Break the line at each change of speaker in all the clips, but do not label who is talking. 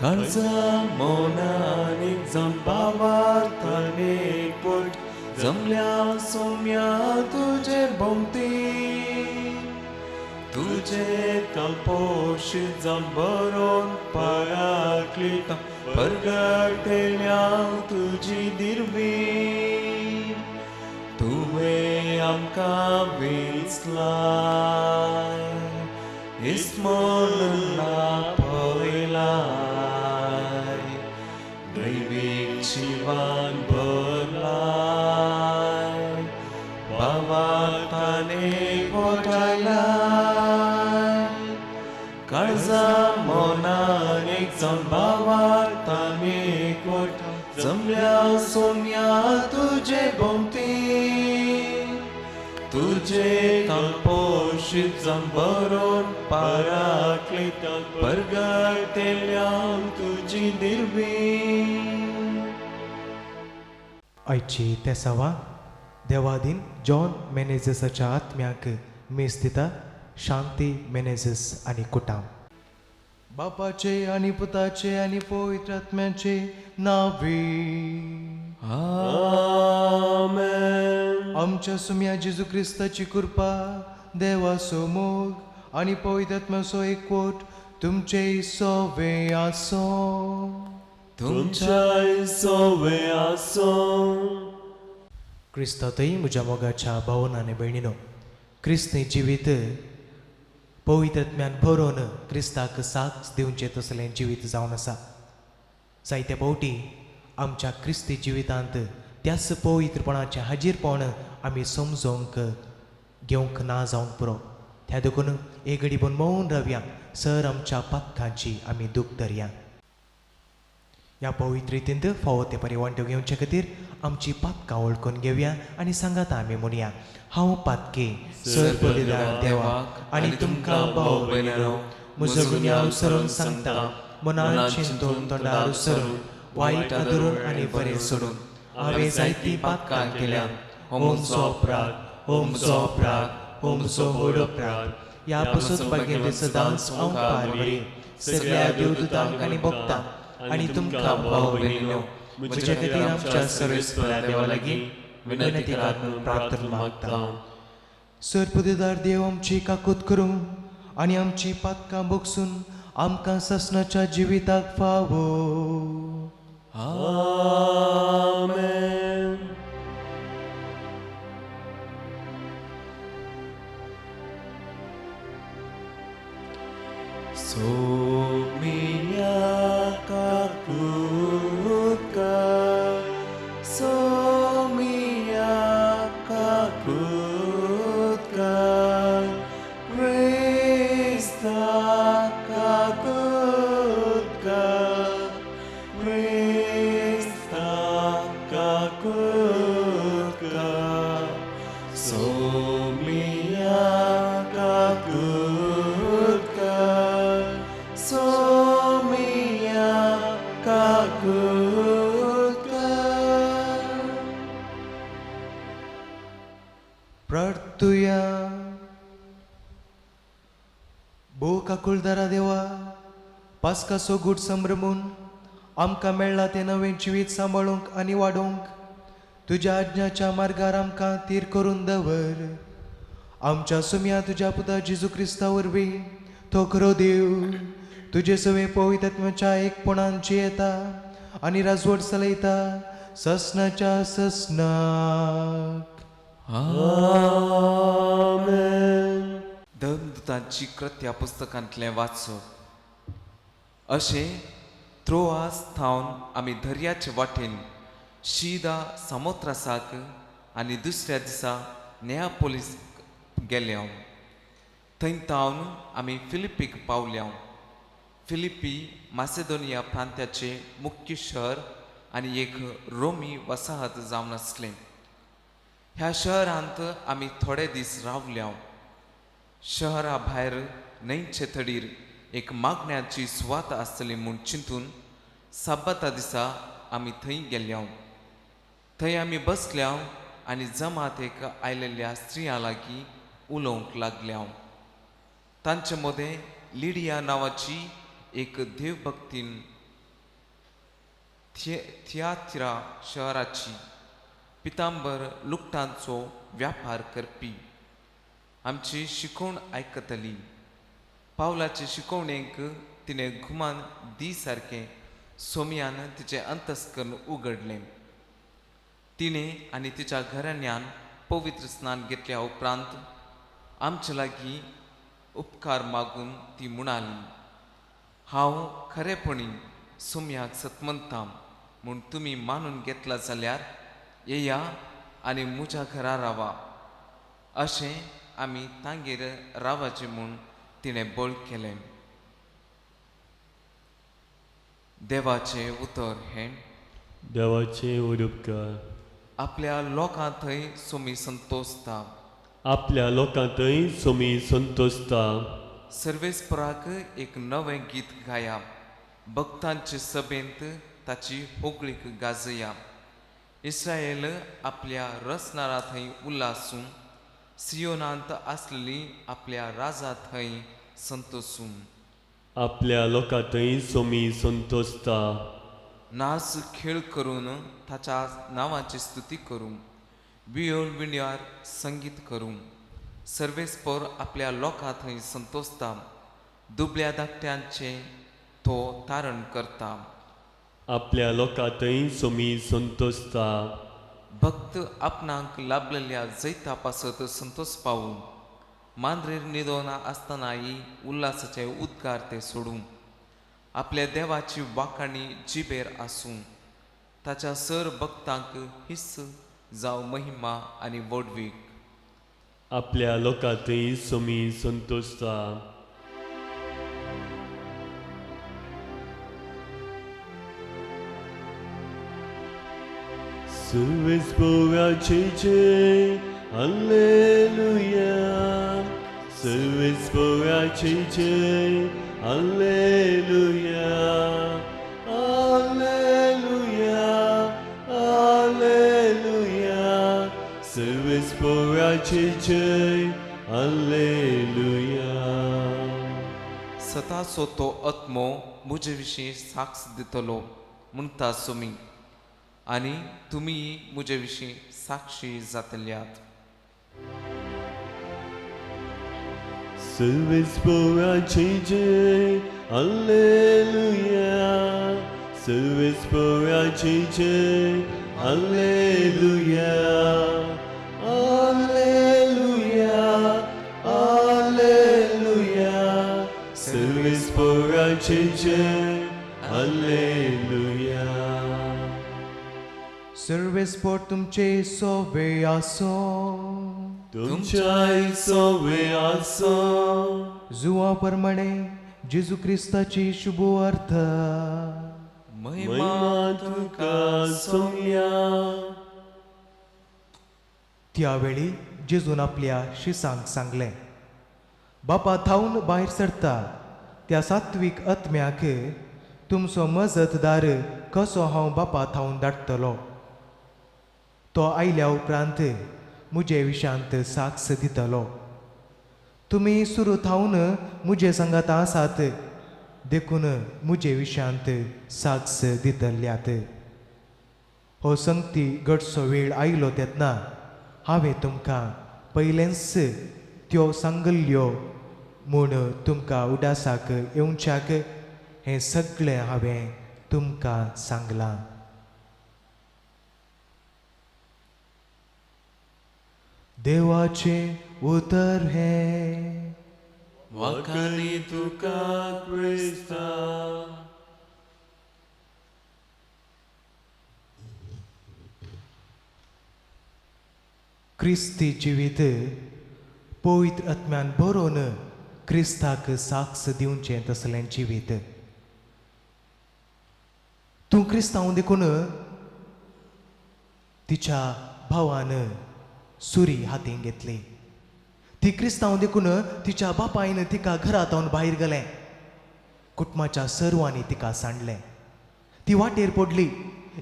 काळजा मौनाने जंबावार्थाने पोट जमल्या सोम्या तुझे भोवती तुझे तपोश जंबरोन पाळाकली परगटल्या तुझी दिरवी तुवे आमकां वेचलाय इस्मोनला पळयलाय दैवीक जिवान भरलाय भावार्थाने घोटायलाय काळजा मौनान एक भावार्थाने घोटा जमल्या सोम्या तुझे भोवती तुझे तपोशीत जंबरोन पाळाकली परगटल्या तुझी दिरवी.
आयची तेसावा देवादीन जॉन मेनेझसाच्या आत्म्याक मेस दिता शांती मेनेझस आनी कुटाम. बापाचे आनी पुताचे आनी पवित्र आत्म्याचे नावे.
आमेन.
आमच्या सुम्या जेजू क्रिस्ताची कृपा देवाचो मोग आनी पवित्र आत्म्याचो एकवट तुमचे सोवे आसो.
तुमच्या सोवे आसो.
क्रिस्तातय म्हज्या मोगाच्या भावन आनी भयणीनो, क्रिस्ती जिवीत पवित्र आत्म्यान भरोवन क्रिस्ताक साथ दिवचें तसलें जिवीत जावन आसा. जायते फावटी आमच्या क्रिस्ती जिवितांत त्याच पवित्रपणाचें हाजीरपण आमी समजोवंक घेवंक ना जावन पुरो. त्या देखून एक घडी पूण मौन रावया, सर आमच्या पातकांची आमी दूख धरया. ह्या पवित्र रितींत फावो ते परिवंट घेवचे खातीर आमची पातकां वळखून घेवया आनी सांगात आमी म्हणया. हांव पातके सर बलिदान देवाक आनी तुमकां भाव भयणीनो, म्हजो गुन्यांव उसरून सांगता, मनांत चिंतून तोंडार उसरून वायट आदरून आनी बरें सोडून हांवें जायतीं पातकां केल्यात. हो म्हजो अपराध, हो म्हजो अपराध, हो म्हजो व्हड अपराध. ह्या पासून बागेंत सदांच हांव पार बरी सगळ्या देवदूतांक आनी भक्तांक आनी तुमकां भाव भयणीनो, म्हजे खातीर आमच्या सर्वेस्परा देवा लागीं विनंती करून प्रार्थना मागता. सर्पदेदार देव आमची काकूत करूं आनी आमची पातकां बोगसून आमकां ससनाच्या जिविताक फावो.
आमेन. सोमिया काकुका सोमिया काकुका क्रिस्ता काकुका क्रिस्ता काकुका सोमिया काकुका सोमिया काकुका.
प्रार्थुया. भो काकुळदारा देवा, पास्काचो गूढ संभ्रमून आमकां मेळ्ळा तें नवें जिवीत सांबाळूंक आनी वाडोवंक तुज्या आज्ञाच्या मार्गार आमकां तीर करून दवर. आमच्या सुम्या तुज्या पुता जेजू क्रिस्ता वरवीं तो खरो देव तुजे सवे पवित्र आत्म्याच्या एकपणान जियेता आनी राजवट चलयता ससनाच्या ससनाक.
आमेन.
धर्मदूतांची कृत्या पुस्तकांतलें वाचप. अशें त्रोआस थावन आमी दर्याचे वाटेन शीदा सामोथ्रासाक आनी दुसऱ्या दिसा नेयापोलीस गेल्यांव. थंय थावन आमी फिलिपीक पावल्यांव. फिलिपी मासेदोनिया प्रांत्याचे मुख्य शहर आनी एक रोमी वसाहत जावन आसलें. ह्या शहरांत आमी थोडे दीस रावल्यांव. शहरा भायर न्हंयचे थडीर एक मागण्याची सुवात आसतली म्हूण चिंतून साबता दिसा आमी थंय गेल्यांव. थंय आमी बसल्यांव आनी जमातेक आयलेल्या स्त्रियां लागीं उलोवंक लागल्यांव. तांचे मदें लिडिया नांवाची एक देवभक्तीन थियाथिरा शहराची पितांबर लुकटांचो व्यापार करपी आमची शिकवण आयकतली. पावलाचे शिकवणेक तिणें घुमान दी सारकें सोमयान तिचें अंतस्करण उगडलें. तिणें आनी तिच्या घराण्यान पवित्र स्नान घेतल्या उपरांत आमचे लागीं उपकार मागून ती म्हणाली, हांव खरेपणी सोमयाक सतमंतां म्हूण तुमी मानून घेतला जाल्यार येया आनी म्हज्या घरा रावा. अशें आमी तांगेर रावचे म्हूण तिणें बोल केलें. देवाचें उतर हें.
देवाचे उपकार.
आपल्या लोकां थंय सोमी संतोसता.
आपल्या लोकांतय सोमी संतोसता.
सर्वेस्पराक एक नवें गीत गाया. भक्तांचे सभेंत ताची होगळीक गाजया. इस्रायल आपल्या रसनारा थंय उल्हासूं. सियोनांत आसलेली आपल्या राजा थंय संतोसूं.
आपल्या लोकांतय सोमी संतोसता.
नाच खेळ करून ताच्या नांवाची स्तुती करूं. वियोल विण्यार संगीत करूं. सर्वेस्पर आपल्या लोकां थंय संतोसता. दुबळ्या धाकट्यांचे तो तारण करता.
आपल्या लोकांतय सोमी संतोसता.
भक्त आपणाक लाभलेल्या जैता पासत संतोष पावूं. मांद्रेर न्हिदोना आसतनाय उल्हासाचे उद्गार ते सोडूं. आपल्या देवाची वाखाणी जिबेर आसूं. ताच्या सर भक्तांक हिस्स जावं महिमा आनी वडवीक.
आपल्या लोकांतय सोमी संतोसता. सर्वेस्पराचे जय, हालेलुया. सर्वेस्पराचे जय, हालेलुया. हालेलुया, हालेलुया. सर्वेस्पराचे जय, हालेलुया.
सताचो तो आत्मो म्हजे विशीं साक्ष दितलो म्हणटा सोमी. आनी तुमी म्हजे विशीं साक्षी जातल्यात.
सर्वेस्पराचे जय, हालेलुया. सर्वेस्पराचे जय, हालेलुया. हालेलुया, हालेलुया. सर्वेस्पराचे जय, हालेलुया.
सर्वेस्पर तुमचे सोवे आसो.
तुमच्या सोवे आसो.
जुवा प्रमाणे जेजू क्रिस्ताची शुभ अर्थ.
महिमा
तुका सोम्या.
त्यावेळी जेजून आपल्या शिसांक सांगलें, बापा थावन भायर सरता त्या सात्वीक आत्म्याक तुमचो मजतदार कसो हांव बापा थावन धाडटलो. तो आयल्या उपरांत म्हजे विशांत साक्ष दितलो. तुमी सुरू थावन म्हजे सांगात आसात देखून म्हजे विशांत साक्ष दितल्यात. हो संगती घडचो वेळ आयलो तेन्ना हांवें तुमकां पयलेंच त्यो सांगल्यो म्हूण तुमकां उडासाक येवच्याक हें सगळें हांवें तुमकां सांगलां. देवाचे उतर हें.
वाखाणी तुका क्रिस्ता.
क्रिस्ती जिवीत पवित्र आत्म्यान भरोवन क्रिस्ताक साक्ष दिवचें तसलें जिवीत. तूं क्रिस्तांव देखून तिच्या भावान सुरी हातीन घेतली. ती क्रिस्तांव देखून तिच्या बापायन तिका घरांतून भायर गेलें. कुटुंबाच्या सर्वांनी तिका सांडलें. ती वाटेर पडली.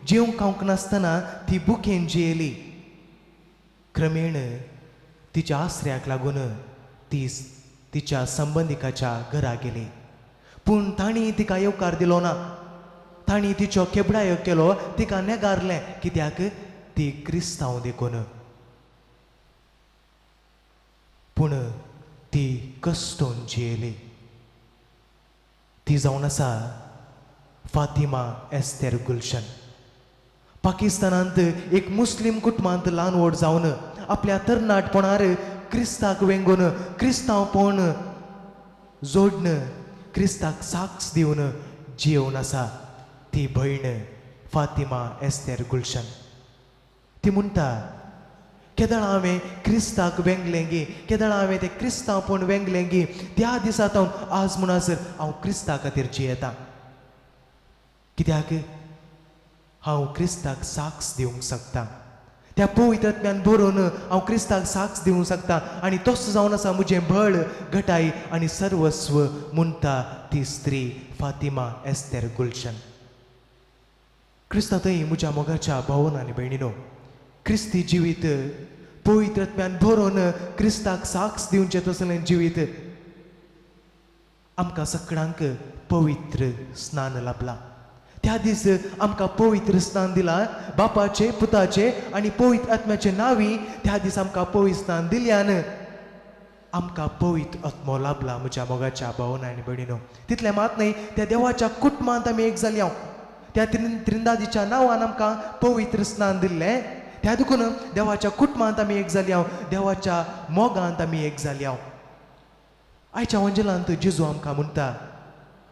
जेवंक खावंक नासतना ती भुकेन जियेली. क्रमेण तिच्या आसऱ्याक लागून ती तिच्या संबंधिकाच्या घरा गेली. पूण तांणी तिका येवकार दिलो ना. ताणी तिचो केबडायो केलो तिका नेगारलें कित्याक ती क्रिस्तांव देखून पूण ती कश्टून जियेली ती जावन आसा फातिमा एस्तेर गुलशन पाकिस्तानांत एक मुस्लिम कुटुंबांत ल्हान व्हड जावन आपल्या तरणाटपणार क्रिस्ताक वेंगून क्रिस्तांवपण जोडन क्रिस्ताक साक्ष दिवन जियेवन आसा ती भयण फातिमा एस्तेर गुलशन ती म्हणटा केदळ हांवें क्रिस्ताक वेंगलें गे केदळ हांवें तें क्रिस्तांवपण वेंगलें गे त्या दिसांत आज म्हणसर हांव क्रिस्ता खातीर जियेतां कित्याक हांव क्रिस्ताक साक्ष दिवंक शकता त्या पवित्र आत्म्यान बरोवन हांव क्रिस्ताक साक्ष दिवंक शकता आनी तसो जावन आसा म्हजें बळ घटाय आनी सर्वस्व म्हणटा ती स्त्री फातिमा एस्तेर गुलशन क्रिस्तांतय म्हज्या मोगाच्या भावन आनी भयणीनो क्रिस्ती जिवीत पवित्र आत्म्यान बरोवन क्रिस्ताक साक्ष दिवचें तसलें जिवीत आमकां सगळ्यांक पवित्र स्नान लाभलां त्या दीस आमकां पवित्र स्नान दिलां बापाचे पुताचे आनी पवित्र आत्म्याचे नांवी त्या दीस आमकां पवित्र स्नान दिल्यान आमकां पवित्र आत्मो लाभला म्हज्या मोगाच्या भावन आनी भयणीनो तितलें मात न्हय त्या देवाच्या कुटुंबांत आमी एक जाली हांव त्या त्रिंदादीच्या नांवान आमकां पवित्र स्नान दिल्लें त्या देखून देवाच्या कुटुंबांत आमी एक जाली हांव देवाच्या मोगांत आमी एक जाली हांव आयच्या वंजलांत जेजू आमकां म्हणटा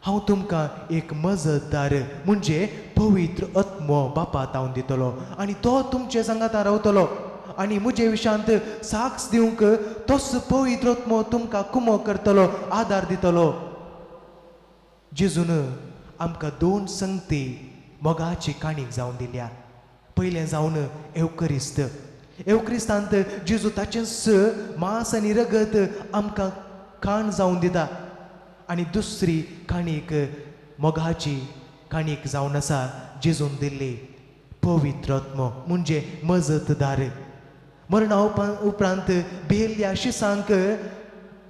हांव तुमकां एक मजतदार म्हणजे पवित्र आत्मो बापात हांव दितलो आनी तो तुमचे संगाता रावतलो आनी म्हजे विशयांत साक्ष दिवंक तोच पवित्र आत्मो तुमकां कुमो करतलो आदार दितलो जेजून आमकां 2 संगती मोगाची काणीक जावन दिल्या पयलें जावन एवक्रिस्तांत जेजू ताचें मांस आनी रगत आमकां खाण जावन दिता आनी दुसरी काणीक मोगाची काणीक जावन आसा जेजून दिल्ली पवित्र आत्मो म्हणजे मजतदार मरणा उपरांत भियेल्ल्या शिसांक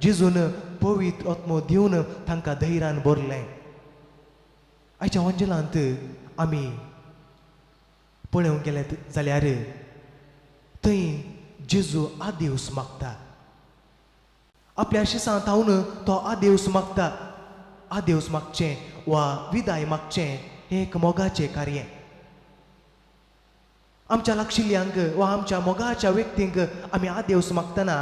जेजून पवित्र आत्मो दिवन तांकां धैर्यान भरलें आयच्या वंजलांत आमी पळोवंक गेले जाल्यार थंय जेजू आदेवस मागता आपल्या शिसांत थावन तो आदेवस मागता आदेवस मागचें वा विदाय मागचें हें एक मोगाचें कार्य आमच्या लागशिल्ल्यांक वा आमच्या मोगाच्या व्यक्तींक आमी आदेवस मागतना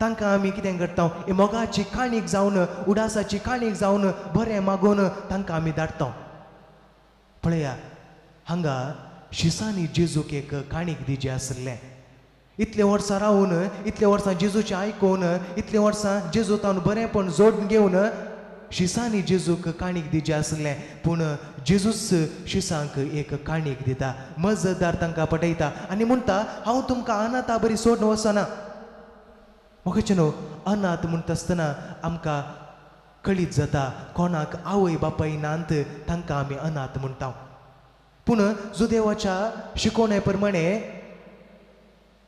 तांकां आमी कितें करता ही मोगाची काणीक जावन उडासाची काणीक जावन बरें मागून तांकां आमी धाडटा पळया हांगा शिसांनी जेजूक एक काणीक दिजें आसलें इतले वर्सां रावन इतले वर्सां जेजूचें आयकून इतले वर्सां जेजू तावन बरेंपण जोडून घेवन शिसांनी जेजूक काणीक दिजें आसलें पूण जेजूच शिसांक एक काणीक दिता मजतदार तांकां पटयता आनी म्हणटा हांव तुमकां अनाथा बरी सोडून वचना मोगाचें न्हू अनाथ म्हणटा आसतना आमकां कळीत जाता कोणाक आवय बापाय नात तांकां आमी अनाथ म्हणटा पूण जो देवाच्या शिकोवणे प्रमाणे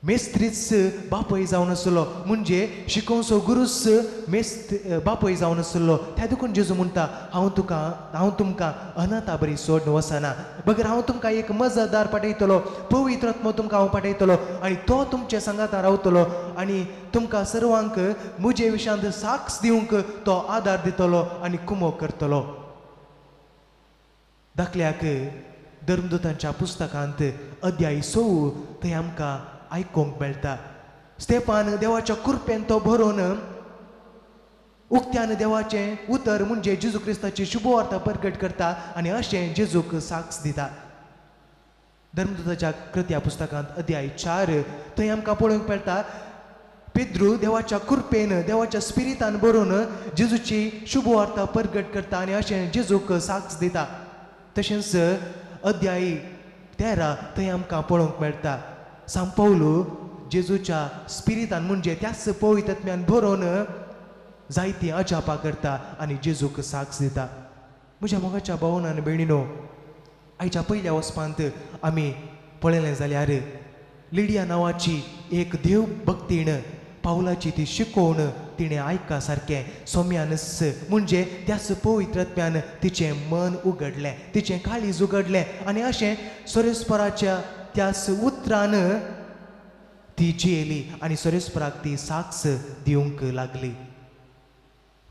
मेस्त्रीच बापय जावन आसलो म्हणजे शिकोवचो गुरूच बापय जावन आसलो त्या देखून जेजू म्हणटा हांव तुमकां अनाथा बरी सोडून वचना बगर हांव तुमकां एक मजतदार पाठयतलो पवित्र आत्मो तुमकां हांव पाठयतलो आनी तो तुमचे संगाता रावतलो आनी तुमकां सर्वांक म्हजे विशयांत साक्ष दिवंक तो आदार दितलो आनी कुमो करतलो दाखल्याक धर्मदूतांच्या पुस्तकांत अध्याय 6 थंय आमकां आयकूंक मेळटा स्तेफान देवाच्या कृपेन तो भरोवन उक्त्यान देवाचें उतर म्हणजे जेजू क्रिस्ताची शुभवार्ता प्रगट करता आनी अशें जेजूक साक्ष दिता धर्मदूताच्या कृत्या पुस्तकांत अध्याय 4 थंय आमकां पळोवंक मेळटा पेद्रू देवाच्या कृपेन देवाच्या स्पिरितान बरोवन जेजूची शुभवार्ता प्रगट करता आनी अशें जेजूक साक्ष दिता तशेंच अध्याय 13 थंय आमकां पळोवंक मेळटा सांत पौलू जेजूच्या स्पिरितान म्हणजे त्याच पवित्र आत्म्यान भरोवन जायती अजापां करता आनी जेजूक साक्ष दिता म्हज्या मोगाच्या भावन आनी भयणीनो आयच्या पयल्या वचपांत आमी पळयलें जाल्यार लिडिया नांवाची एक देव भक्तीण पावलाची ती शिकोवन तिने ऐका सारकें सोम्यानस म्हणजे त्याच पवित्रत्म्यान तिचें मन उगडलें, तिचें काळीज उगडलें आनी अशें सोरेस्पराच्या त्याच उतरान ती जियेली आनी सोरेस्पराक ती साक्ष दिवंक लागली.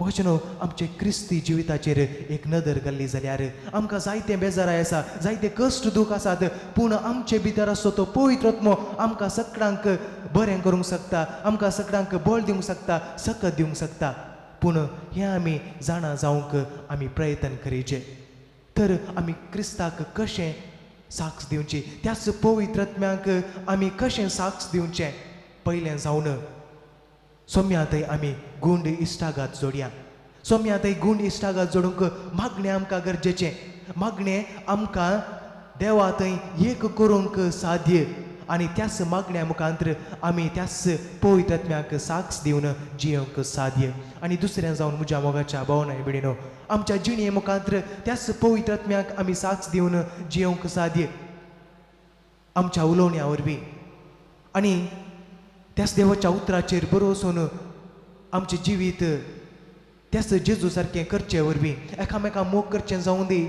भजनो आमचे क्रिस्ती जिविताचेर एक नदर घाल्ली जाल्यार आमकां जायते बेजाराय आसा, जायते कश्ट दूख आसात, पूण आमचे भितर आसो तो पवित्रत्मो आमकां सगळ्यांक बरें करूंक शकता, आमकां सगळ्यांक बळ दिवंक शकता, सकत दिवंक शकता. पूण हें आमी जाणा जावंक आमी प्रयत्न करीचे. तर आमी क्रिस्ताक कशें साक्ष दिवची, त्याच पवित्रत्म्याक आमी कशें साक्ष दिवचें. पयलें जावन सोम्यातय आमी गुंड इश्टागात जोडया. सोम्यातय गुंड इश्टागात जोडूंक मागणें आमकां गरजेचें. मागणें आमकां देवा थंय एक करूंक साध्य आनी त्याच मागण्या मुखांतर आमी त्याच पवित्रत्म्याक साक्ष दिवन जियोंक साध्य. आनी दुसरें जावन म्हज्या मोगाच्या भावनाय बिडीनो आमच्या जिणे मुखांतर त्याच पवित्रत्म्याक आमी साक्ष दिवन जियोंक साध्य आमच्या उलोवण्या वरवीं आनी त्याच देवाच्या उतराचेर बरोवसून आमचें जिवीत त्याच जेजू सारकें करचे वरवीं एकामेकां मोग करचें जावं दी,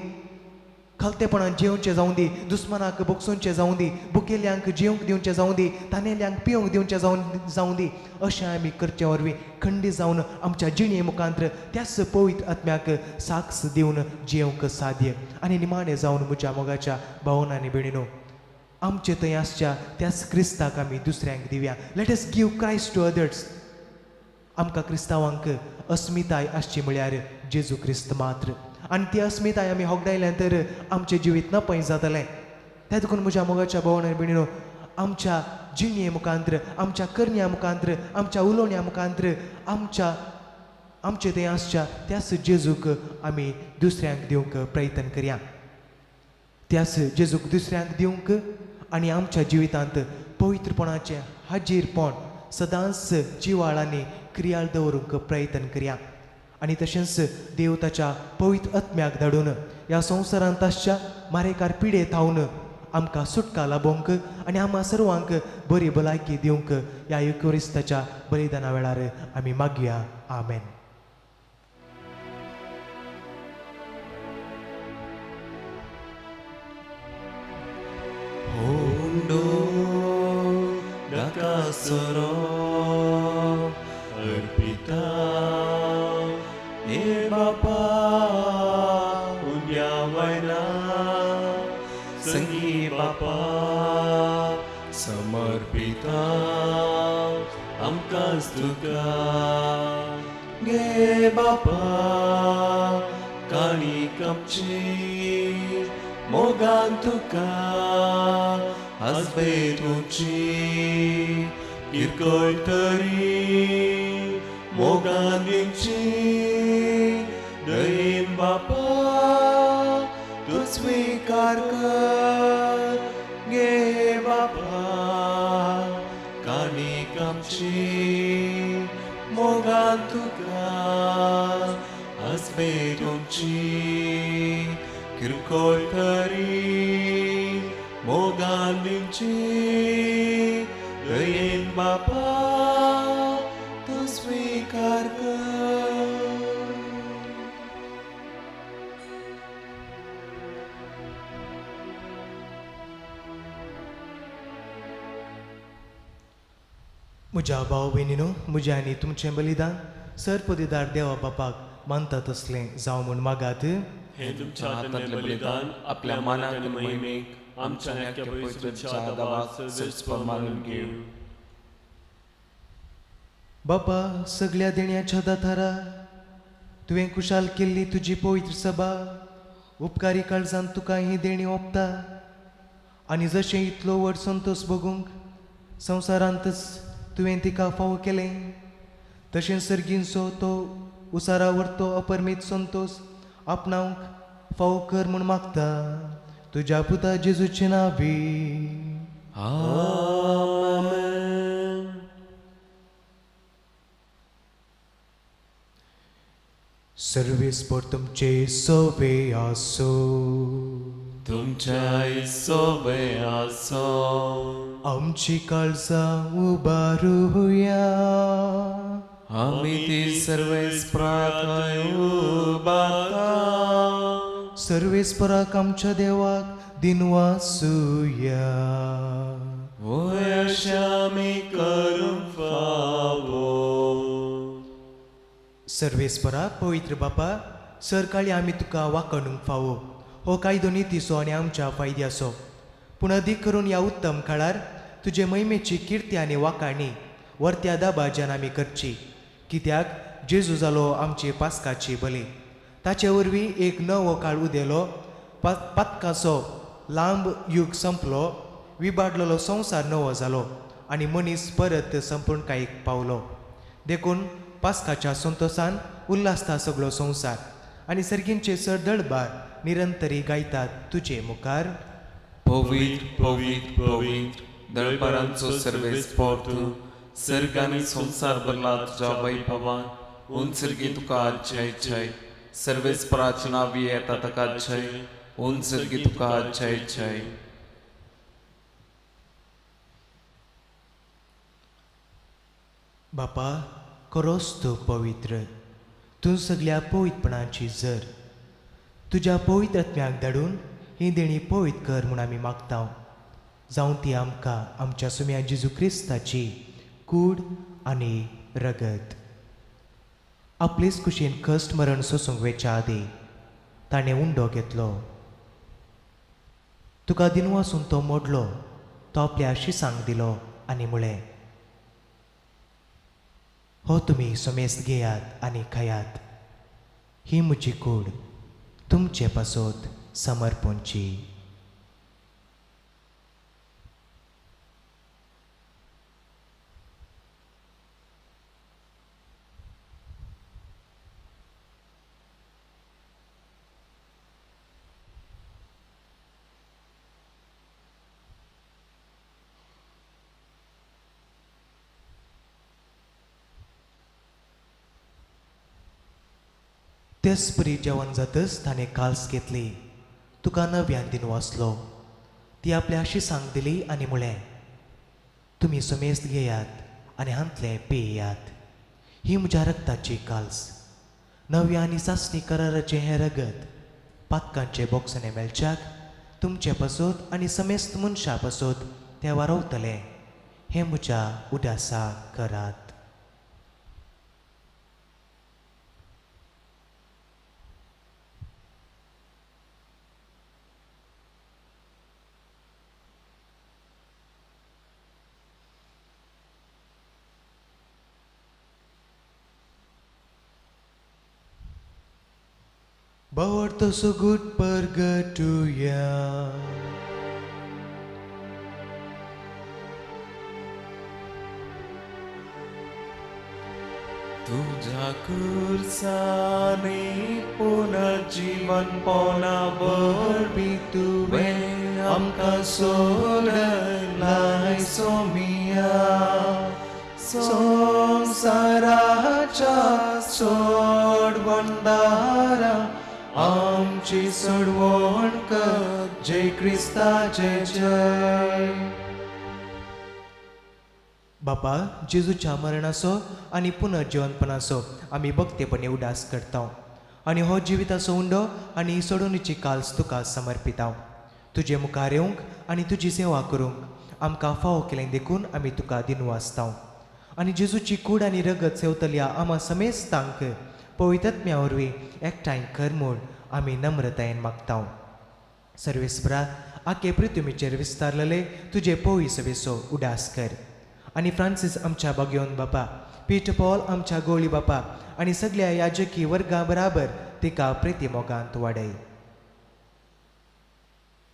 खालतेपणान जेवचें जावं दी, दुस्मानाक बोगसूंचें जावं दी, भुकेल्यांक जेवंक दिवचें जावं दी, तानेल्यांक पिवंक दिवचें जावं दी, अशें आमी करचे वरवीं खंडी जावन आमच्या जिणे मुखांतर त्याच पवित्र आत्म्याक साक्ष दिवन जियोंक साध्य. आनी निमाणें जावन म्हज्या मोगाच्या भावनांनी बिणीनो आमचे थंय आसच्या त्याच क्रिस्ताक आमी दुसऱ्यांक दिवया. Let us give Christ to others. आमकां क्रिस्तांवांक अस्मिताय आसची म्हळ्यार जेजू क्रिस्त मात्र, आनी ती अस्मिताय आमी होगडायल्यान तर आमचें जिवीत नपय जातलें. त्या देखून म्हज्या मोगाच्या भावनांनी बिणीनो आमच्या जिणे मुखांतर, आमच्या करण्या मुखांतर, आमच्या उलोवण्या मुखांतर आमचे थंय आसच्या त्याच जेजूक आमी दुसऱ्यांक दिवंक प्रयत्न करया. त्याच जेजूक दुसऱ्यांक दिवंक आनी आमच्या जिवितांत पवित्रपणाचें हाजीरपण सदांच जिवाळांनी क्रियाळ दवरूंक प्रयत्न करया. आनी तशेंच देव ताच्या पवित्र आत्म्याक धाडून ह्या संवसारांत आसच्या मारेकार पिडे थावन आमकां सुटका लाभोवंक आनी आम्हा सर्वांक बरी भलायकी दिवंक ह्या युक्रिस्ताच्या बलिदाना वेळार आमी मागया. आमेन.
Hondo dakasoro arpita e Bapa unyawaina sangi Bapa samarpita amkas tuka ge Bapa kani kapchi mogan tuka Azbetuci kirkoi tari mogan dinci daim Bapa tu svikar kar ge Bapa kani kamci mogan tuka Azbetuci kirkoi tari mogan dinci daim Bapa tu svikar kar.
म्हज्या भाव भयणीनो, म्हजें आनी तुमचें बलिदान सरपदीदार देवा बापाक मानता तसलें जावं म्हूण मागात.
हे तुमच्या हातांतलें बलिदान आपल्या मानाक आनी महिमेक आमच्या नेक्या पवित्रच्या दावाक सजस्पर मानून घेव.
बापा, सगळ्या देण्याच्या दातारा तुवें खुशाल केल्ली तुजी पवित्र सभा उपकारी काळजान तुका ही देणी ओंपता आनी जशें इतलो व्हड संतोष भोगूंक संवसारांतच तुवें तिका फावो केलें, तशें सर्गींचो तो उसारा व्हरतो अपरमीत संतोष आपणावंक फावो कर म्हूण मागता तुज्या पुता जेजूचे नांवी.
आमेन.
सर्वेस्पर तुमचे सवे आसो,
तुमच्या सोबे आसो,
आमची काळजां उबारूया.
आम्ही ती सर्वेस प्रार्थना
सर्वेस्पराक आमच्या देवाक दिनवासूया.
होय अशें आमी करूंक फावो.
सर्वेस्परा पवित्र बापा, सरकाळी आमी तुका वाकडूंक फावो. हो कायदो नितीसो आनी आमच्या फायद्याचो, पूण अदीक करून ह्या उत्तम काळार तुजे महिमेची किर्ती आनी वाकाणी वर्त्या दाबाज्यान आमी करची. कित्याक जेजू जालो आमची पास्काची बली. ताचे वरवीं एक नवो काळ उदेलो, पातकाचो लांब युग संपलो, विबाडलेलो संवसार नवो जालो आनी मनीस परत संपूर्णकायेक पावलो. देखून पास्काच्या संतोसान उल्हासता सगळो संवसार आनी सर्गींचे सरदळबार निरंतरी गायतात तुजे मुखार.
पवित्र पवित्र पवित्र दळपारांचो सर्वेस तूं, सर्गांनी संसार भरला तुज्या वैभवान. उंचरगी तुका जय जय. सर्वेस पराचें नांव येता ताका जय. उंचरगी तुका जय जय.
बापा, खरोच तूं पवित्र. तूं सगळ्या पवित्रपणाची जर. तुज्या पवित्र आत्म्याक धाडून ही देणी पवित्र कर म्हूण आमी मागता. जावं ती आमकां आमच्या सुम्या जेजू क्रिस्ताची कूड आनी रगत. आपलेच कुशीन कश्ट मरण सोसूंक वेच्या आदी ताणें उंडो घेतलो. तुका दिनवासून तो मोडलो, तो आपल्या शिसांक दिलो आनी म्हळें, हो तुमी समेस्त घेयात आनी खायात. ही म्हजी कूड तुमचे पासत समर्पणची. तेच परी जेवण जातच ताणें काल्स घेतली. तुका नव्यान दिन वाचलो. ती आपल्या शिसांक दिली आनी म्हळें, तुमी समेस्त घेयात आनी हांतले पेयात. ही म्हज्या रक्ताची काल्स, नव्या आनी सासणी कराराचें हें रगत पातकांचे बोक्सने मेलच्याक तुमचे पासत आनी समेस्त मनशा पासत ते वारवतले. हें म्हज्या उदासाक करात. Bawarta sugut pergetuya.
तुझ्या कुर्साने पुनर्जीवन पोनावर
Be tuwe
आमकां सोडलाय सोमिया.
संसाराच्या सोडवणदारा आमची सोडवण कर. जय क्रिस्ताचे जय. बापा, जेजूच्या मरणाचो आनी पुनर्जीवनपणाचो आमी भक्तेपणे उडास करता आनी हो जिविताचो उंडो आनी सोडवणीची काल्स तुका समर्पिता. तुजे मुखार येवंक आनी तुजी सेवा करूंक आमकां फावो केलें देखून आमी तुका दिनवासता. आनी जेजूची कूड आनी रगत सेवतल्या आमा समेस्तांक पवित्रत्म्या वरवीं एकठांय कर म्हूण आमी नम्रतायेन मागता. सर्वेस्परा, आखे पृथ्वीचेर विस्तारलेले तुजे पवी सवेचो उडास कर. आनी फ्रांसीस आमच्या बागयोन बापा, पीटर पॉल आमच्या गोळी बापा आनी सगळ्या याजकी वर्गा बराबर तिका प्रेतीमोगांत वाडय.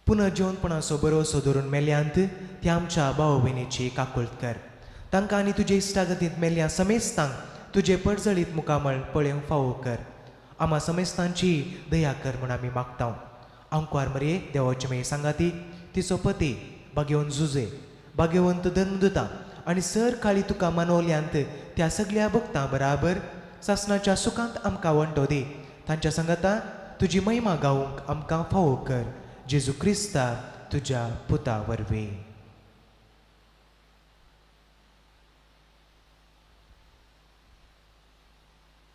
पुनर्जीवनपणाचो भरोसो धरून मेल्यांत त्या आमच्या भाव भयणीची काकुळट कर. तांकां आनी तुजे इश्टागतींत मेल्ल्या समेस्तांक तुजे पडजळीत मुखामळ पळोवंक फावो कर. आमा समेस्तांची दया कर म्हूण आमी मागता. आंकवार मरे देवाची मे सांगाती, तिचो पती भाग्यवन झुजे, भाग्यवंत धर्मदुता आनी सर काळी तुका मानवल्यांत त्या सगळ्या भक्तां बराबर सासणाच्या सुखांत आमकां वंटो दी. तांच्या सांगाता तुजी महिमा गावूंक आमकां फावो कर. जेजू क्रिस्ता तुज्या पुता वरवीं.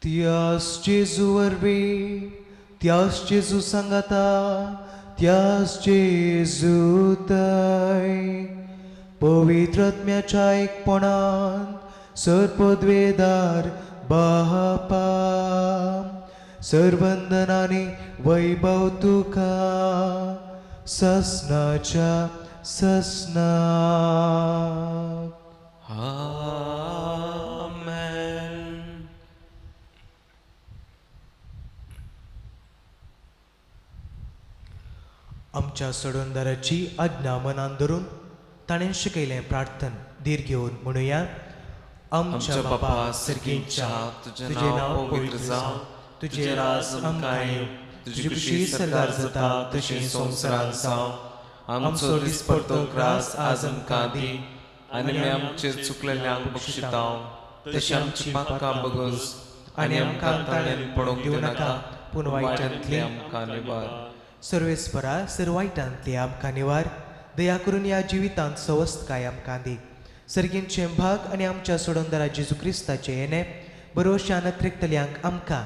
त्यास जेजू वरवी त्यास जेजू सांगाता त्यास जेजू तय पवित्रत्म्याच्या एकपणान सर्पद्वेदार बापा सर्वंदनाने वैभव तुका ससनाच्या ससना
आमेन.
आमच्या सोडवणदाराची आज्ञा मनान धरून ताणें शिकयलें प्रार्थन धीर घेवन म्हणुया.
आमच्या बापा सर्गींच्या तुझें नाव पवित्र जावं, तुझें राज आमकां तुजी खुशी सरकार जाता तशी संवसारांत जावं. आमचो दिसपडतो ग्रास आज आमकां दी आनी आमी आमचे चुकलेल्यांक बक्षितांव तशी आमची पातकां बगस आनी आमकां ताळेन पडोवंक दिवं नाका पूण वायटांतली आमकां निवार.
सर्वेस्परा सर्वायटांतली आमकां निवार. दया करून ह्या जिवितांत सवस्त काय आमकां दी. सर्गींचे भाग आनी आमच्या सोडवणदारा जेजू क्रिस्ताचे येणे बरोवश्यान त्रेकतल्यांक आमकां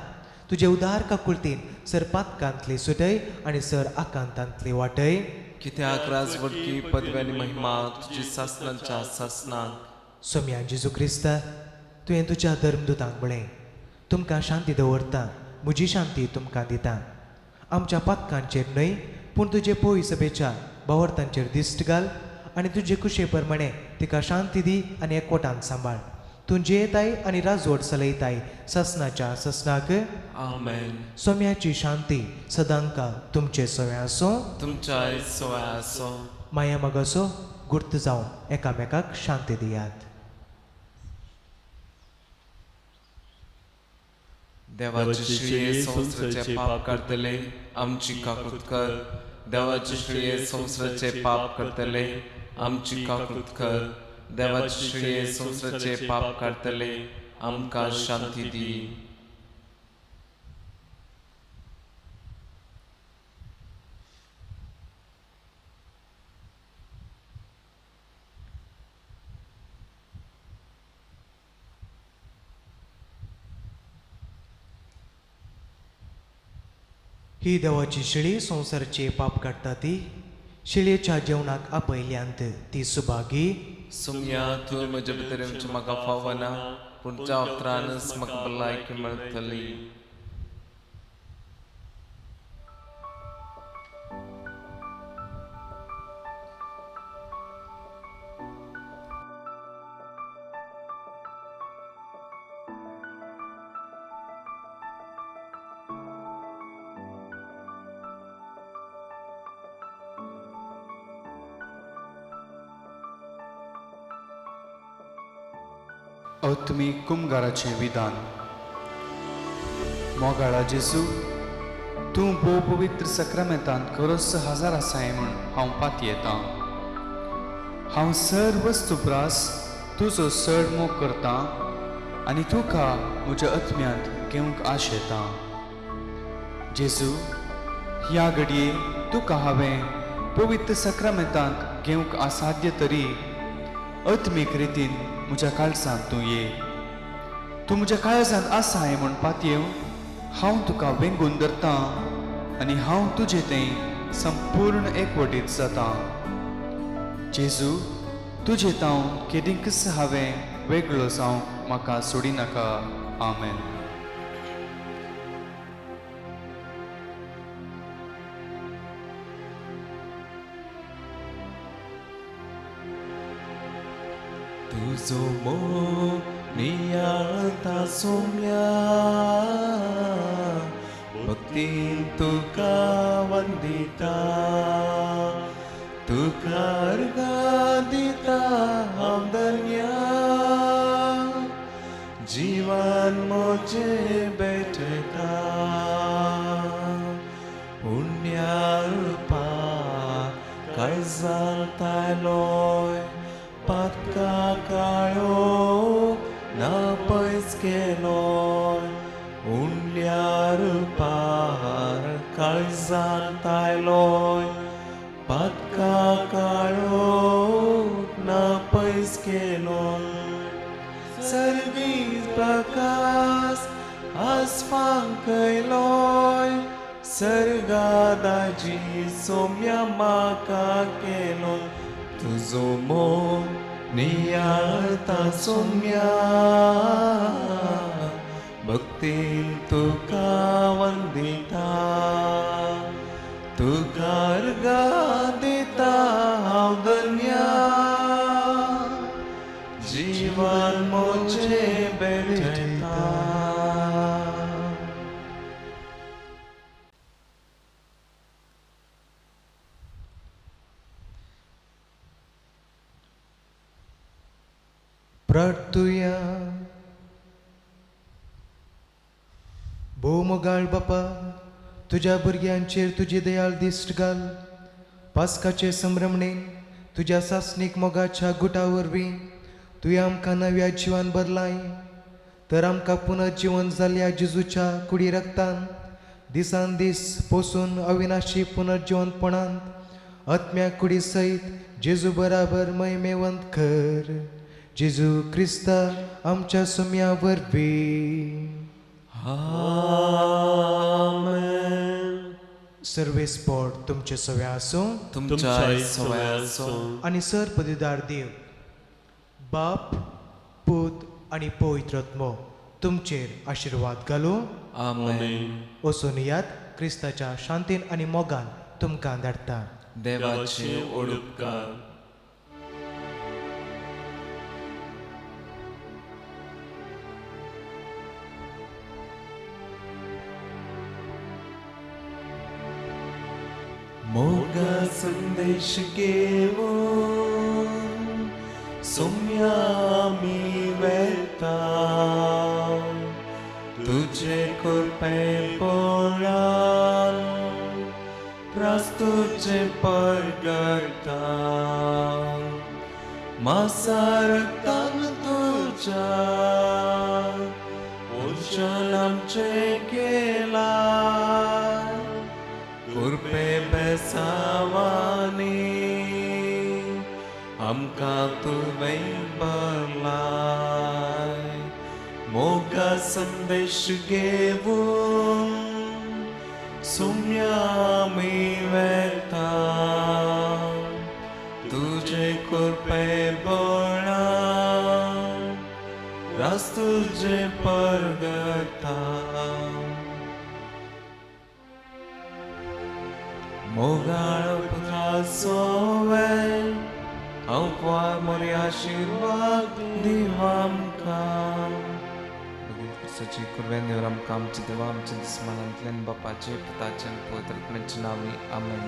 तुजे उदार काकुळतीन सर पातकांतली सुटय आनी सर आकांतांतली वाटय.
कित्याक राजवटकी पदव्यानी महिमा तुजी सासनांच्या सासनाक.
सोम्या जेजू क्रिस्ता तुवें तुज्या धर्मदुतांक म्हळें तुमकां शांती दवरता म्हजी शांती तुमकां दिता. आमच्या पातकांचेर न्हय पूण तुजे पोय सभेच्या भावार्थांचेर दिश्ट घाल आनी तुजे कुशे प्रमाणे तिका शांती दी आनी एकवटान सांबाळ. तूं जेयताय आनी राजवट चलयताय ससनाच्या ससनाक.
आमेन.
सोम्याची शांती सदांका तुमचे सवय आसो.
तुमच्या सवय आसो.
माया मगसो गुर्त जावन एकामेकाक शांती दियात.
देवाचे श्रेय संवसाराचे पाप करतले आमची काकुळट कर. देवाचे श्रेय संवसाराचे पाप करतले आमची काकुळट कर. देवाचे श्रेय संवसाराचे पाप करतले आमकां शांती दी.
ही देवाची शिळी संवसाराचे पाप काडटा ती. शिळयेच्या जेवणाक आपयल्यांत ती सुभागी.
सुमया तूं म्हजे भितर येवचें म्हाका फावना पूण ज्या उतरानच म्हाका भलायकी मेळटली.
अवतमी कुमगाराचें विधान. मोगाळा जेजू तूं भोव पवित्र सक्रामेंतांत खरोच हजार आसाय म्हूण हांव पात येता. हांव सर वस्तुप्रास तुजो चड मोग करता आनी तुका म्हज्या आत्म्यांत घेवंक आश येता. जेजू ह्या घडये तुका हांवें पवित्र सक्रामेंतांत घेवंक असाध्य तरी आत्मीक रितीन म्हज्या काळजांत तूं ये. तूं म्हज्या काळजांत आसाय म्हूण पातयेव हांव तुका वेंगून धरतां आनी हांव तुजें तें संपूर्ण एकवटीत जाता. जेजू तुजे तांव केदींकच हांवें वेगळो जावंक म्हाका सोडिनाका. आमेन.
तुझो मोग नियाळता सोम्या भक्तीन तुका वंदिता. तुका अर्घा दिता हांव धन्या जीवन म्हजें भेटयता. पुण्या काळजांत तायलोय पातका काळो ना पयस केलोय. उंड्यार पार काळजांत आयलोय पातका काळो ना पयस केलोय. सर्गी प्रकाश
आसमांक लोय सर्गादाजी सोम्या म्हाका केलो तुजो मोग नियाळता सोम्या भक्तीन तुका वंदिता तुका अर्गा दिता हांव धन्या जीवन मोचे बेठता
प्रार्थुया. भोवमोगाळ बापा, तुझ्या भुरग्यांचेर तुजी दयाळ दिश्ट घाल. पास्काचे संभ्रमणेन तुझ्या सासणीक मोगाच्या गुटा वरवीं तुवें आमकां नव्या जिवान बदलाय. तर आमकां पुनर्जीवन जाल्ल्या जेजूच्या कुडी रक्तान दिसान दीस पोसून अविनाशी पुनर्जीवनपणांत आत्म्या कुडी सयत जेजू बराबर महिमेवंत कर. जेजू क्रिस्ता आमच्या सुम्या वरवीं.
आमेन.
सर्वेस्पोट तुमचे सवे आसूं
तुमच्या सवयाचो
आनी सर पदवीदार देव बाप पूत आनी पवित्रत्मो तुमचेर आशिर्वाद घालूं.
आमेन.
वचून यात क्रिस्ताच्या शांतीन आनी मोगान तुमकां धाडटा.
देवाचे ओडुपकार.
मोगा संदेश घेऊन सोम्या आमी वेता तुझे कृपे पोळान त्रास्तुचे परगटा मासा रक्तान तुझ्या ओशन आमचे केला कृपे बेसावानी आमकां तुवें भरलाय. मोगा संदेश घेऊन सोम्या आमी वेता तुझे कृपे बळान रास तुझे परगटा मोगाळ पुत्राचो वेळ हांव पार मोरी आशिर्वाद दिव आमकां.
सची कुरवेंदेवर आमकां आमचे देवा आमच्या दिसमानांतल्यान बापाचे पुताचे आनी पवित्र आत्म्याचे नांवी आमेन.